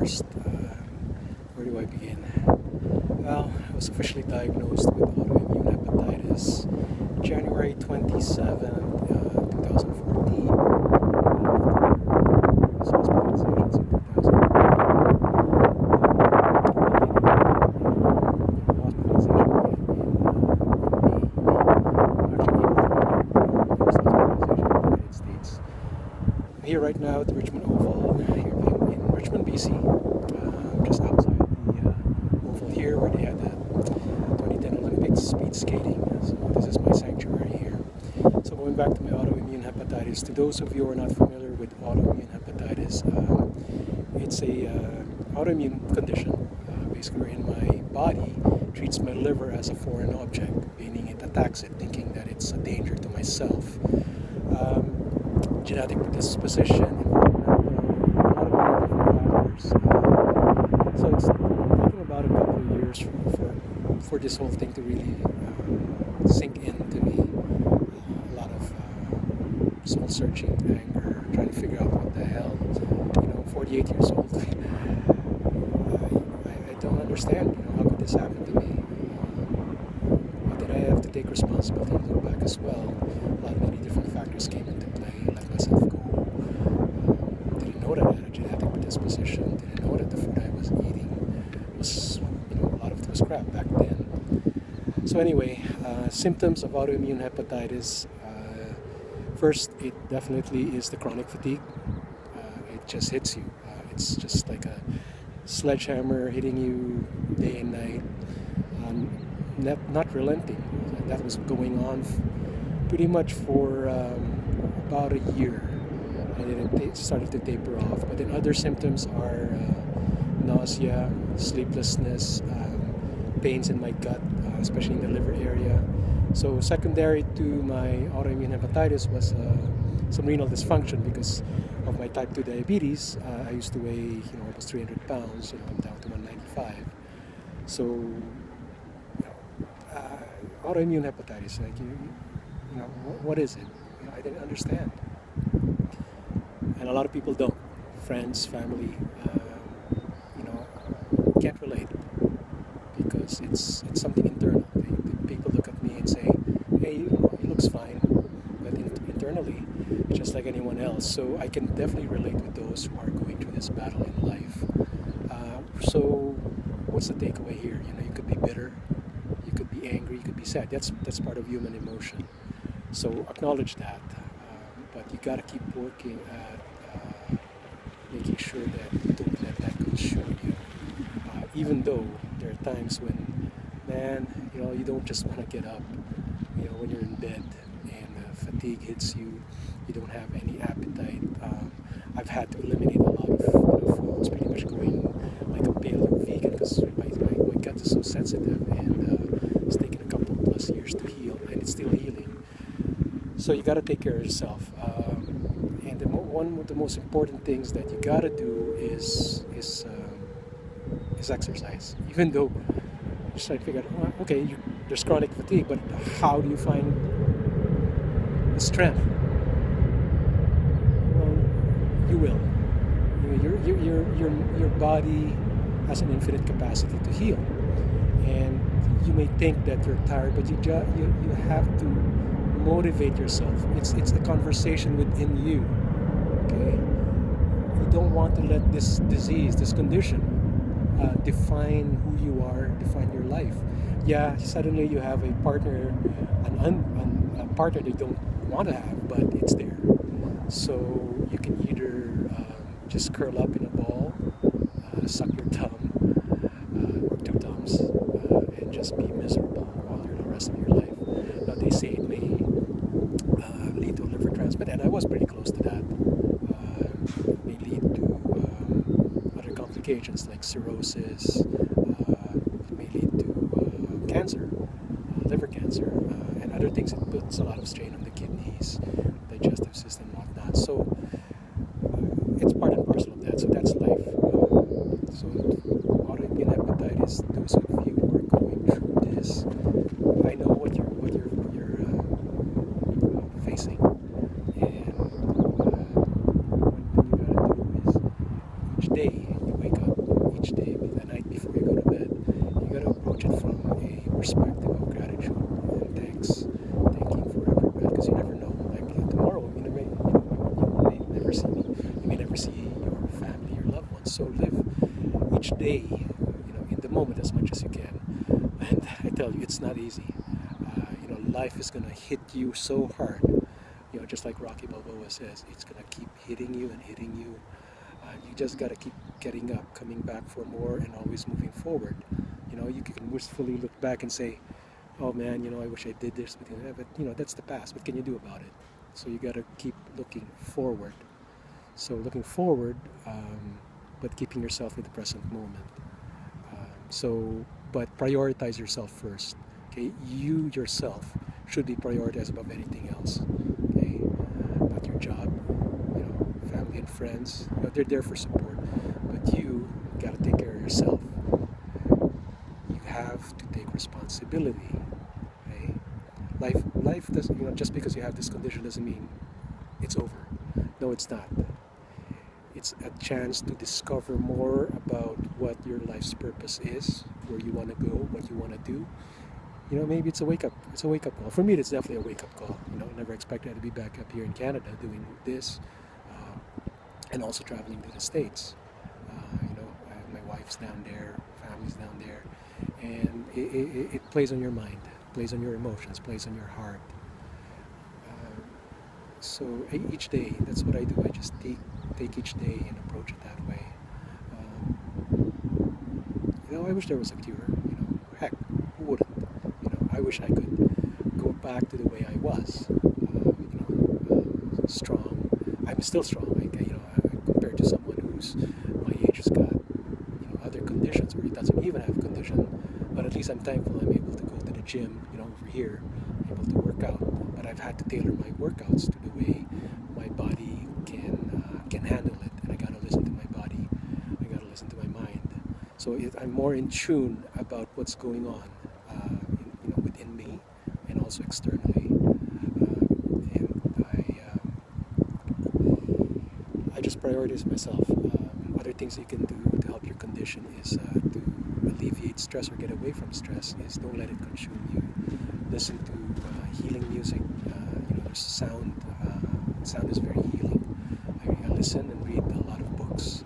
first. Where do I begin? Well, I was officially diagnosed with autoimmune hepatitis January 27th, 2014. Hospitalizations in 2000. I'm here right now at the Richmond Oval, here in Richmond, BC, just outside the Oval here where they had the 2010 Olympics speed skating. So this is my sanctuary here. So going back to my autoimmune hepatitis, to those of you who are not familiar with autoimmune hepatitis, it's a autoimmune condition, basically wherein my body treats my liver as a foreign object, meaning it attacks it, thinking that it's a danger to myself. Genetic predisposition, environmental, a lot of different factors. So it's taking about a couple of years for this whole thing to really sink into me. A lot of soul searching, anger, trying to figure out what the hell. 48 years old. I don't understand. How could this happen to me? But then I have to take responsibility and look back as well. Many different factors came into play. Let myself go. Didn't know that I had a genetic predisposition. Didn't know that the food I was eating was, a lot of it was crap back then. So anyway, symptoms of autoimmune hepatitis. First, it definitely is the chronic fatigue. It just hits you. It's just like a sledgehammer hitting you day and night, not relenting. That was going on pretty much for about a year, and then it started to taper off. But then other symptoms are nausea, sleeplessness, pains in my gut, especially in the liver area. So secondary to my autoimmune hepatitis was some renal dysfunction because of my type 2 diabetes. I used to weigh almost 300 pounds. I'm down to 195. So autoimmune hepatitis, what is it? I didn't understand, and a lot of people don't. Friends, family, can't relate because it's something internal. People look at me and say, "Hey, he looks fine," but internally, it's just like anyone else. So I can definitely relate with those who are going through this battle in life. So what's the takeaway here? You could be bitter, you could be angry, you could be sad. That's part of human emotion. So acknowledge that, but you got to keep working at making sure that you don't let that consume you. Even though there are times when, man, you don't just want to get up. When you're in bed and fatigue hits you, you don't have any appetite. I've had to eliminate a lot of foods, pretty much going like a paleo vegan because my gut is so sensitive, and it's taken a couple plus years to heal, and it's still healing. So you got to take care of yourself, and one of the most important things that you got to do is exercise. Even though you're just trying to figure out, okay, there's chronic fatigue, but how do you find the strength? Well, you will. Your body has an infinite capacity to heal, and you may think that you're tired, but you have to motivate yourself. It's a conversation within you. Okay, you don't want to let this disease, this condition, define who you are, define your life. Yeah, suddenly you have a partner, a partner they don't want to have, but it's there. So you can either just curl up in a ball, suck your thumb, or two thumbs, and just be miserable all the rest of your life. Now they say it may lead to a liver transplant, and I was pretty close to that. It may lead to other complications like cirrhosis. It may lead to cancer, liver cancer, and other things. It puts a lot of strain on the kidneys, digestive system, whatnot. So it's part and parcel of that. So that's life. So autoimmune hepatitis. Those of you who are going through this, I know what you're facing, and what you gotta do is each day you wake up, a perspective of gratitude and thanking for every breath, because you never know. Like tomorrow, you may never see me. You may never see your family, your loved ones. So live each day, in the moment as much as you can. And I tell you, it's not easy. Life is gonna hit you so hard. Just like Rocky Balboa says, it's gonna keep hitting you and hitting you. You just gotta keep getting up, coming back for more, and always moving forward. You can wistfully look back and say, "Oh man, I wish I did this," but that's the past. What can you do about it? So you gotta keep looking forward. So looking forward, but keeping yourself in the present moment. But prioritize yourself first. Okay, you yourself should be prioritized above anything else. Okay, not your job, family and friends. They're there for support, but you gotta take care of yourself. You have to take responsibility. Okay, life doesn't. Just because you have this condition doesn't mean it's over. No, it's not. It's a chance to discover more about what your life's purpose is, where you want to go, what you want to do. Maybe it's a wake up call. For me, it's definitely a wake up call. Never expected to be back up here in Canada doing this, and also traveling to the States. My wife's down there, family's down there, and it plays on your mind, plays on your emotions, plays on your heart. So each day, that's what I do. I just take each day and approach it that way. I wish there was a cure. Heck, who wouldn't? I wish I could go back to the way I was. Strong. I'm still strong. Compared to someone who's my age has got other conditions, or he doesn't even have a condition. But at least I'm thankful I'm able to go to the gym. Over here, able to work out. But I've had to tailor my workouts to the way my body can handle it, and I gotta listen to my body. I gotta listen to my mind. So I'm more in tune about what's going on, within me, and also externally. I just prioritize myself. Other things you can do to help your condition is to alleviate stress or get away from stress. Is don't let it consume you. Listen to healing music. There's sound. Sound is very healing. I listen and read a lot of books.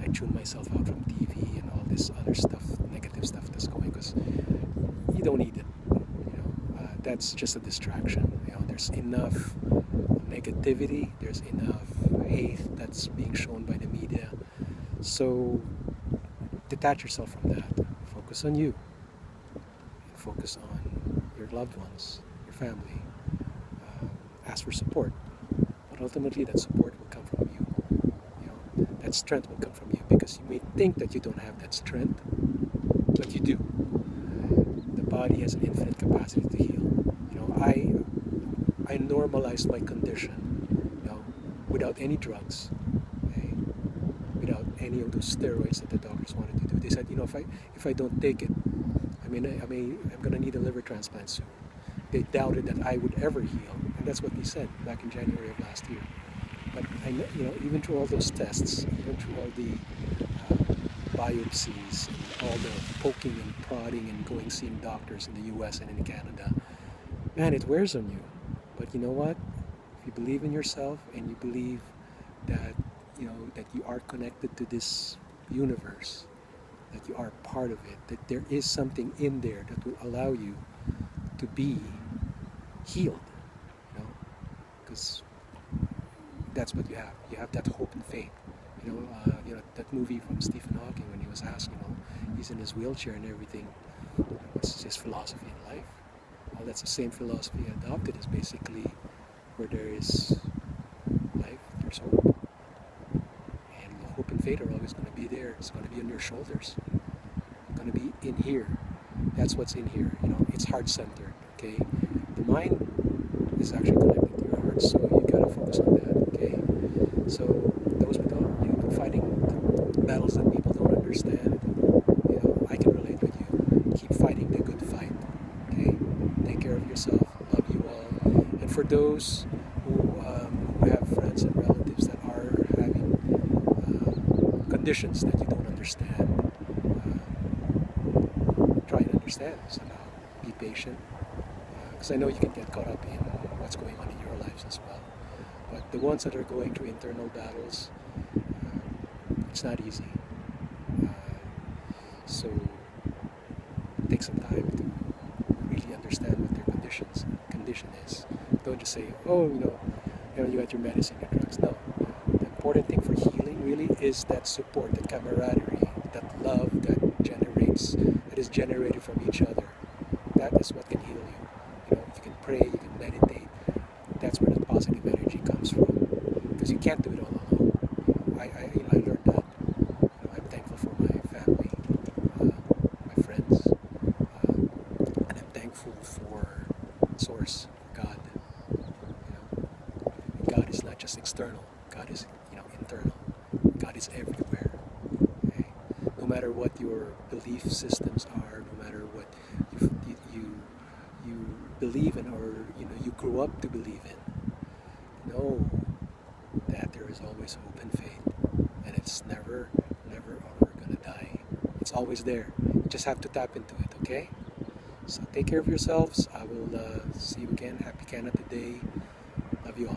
I tune myself out from TV and all this other stuff, negative stuff that's going, because you don't need it. That's just a distraction. There's enough negativity. There's enough hate that's being shown by the media. So detach yourself from that. Focus on you. And focus on your loved ones, your family. Ask for support. But ultimately, that support will come from you. That strength will come from you, because you may think that you don't have that strength, but you do. The body has an infinite capacity to heal. I normalized my condition, without any drugs, okay? Without any of those steroids that the doctors wanted to do. They said, if I don't take it, I'm gonna need a liver transplant soon. They doubted that I would ever heal, and that's what they said back in January of last year. But even through all those tests, even through all the biopsies, and all the poking and prodding and seeing doctors in the U.S. and in Canada, man, it wears on you. But you know what? If you believe in yourself and you believe that that you are connected to this universe, that you are part of it, that there is something in there that will allow you to be healed, because that's what you have. You have that hope and faith. That movie from Stephen Hawking, when he was asked, he's in his wheelchair and everything, what's his philosophy in life? Well, that's the same philosophy adopted. Is basically where there is life, there's hope. And hope and faith are always going to be there. It's going to be on your shoulders. It's going to be in here. That's what's in here. It's heart-centered, okay? The mind is actually connected to your heart, so you got to focus on that, okay? So those fighting battles that people don't understand, I can relate with you. Keep fighting the good fight, okay? Take care of yourself. Love you all. And for those who have friends and relatives that are having conditions that you don't understand, try understand somehow. Be patient, because I know you can get caught up in what's going on in your lives as well. But the ones that are going through internal battles, it's not easy. Uh, so take some time to really understand what their condition is. Don't just say, oh, you got your medicine, your drugs. No. The important thing for healing really is that support, that camaraderie, that love that is generated from each other. That is what can heal you. You can pray, you can meditate. That's where the positive energy comes from. Because you can't do it all alone. I learned that. I'm thankful for my family, my friends, and I'm thankful for Source, God. God is not just external. God is, internal. God is everywhere. Okay? No matter what your belief systems are, no matter what you believe in, or you grew up to believe in, know that there is always hope and faith, and it's never ever gonna die. It's always there. You just have to tap into it. Okay? So take care of yourselves. I will see you again. Happy Canada Day. Love you all.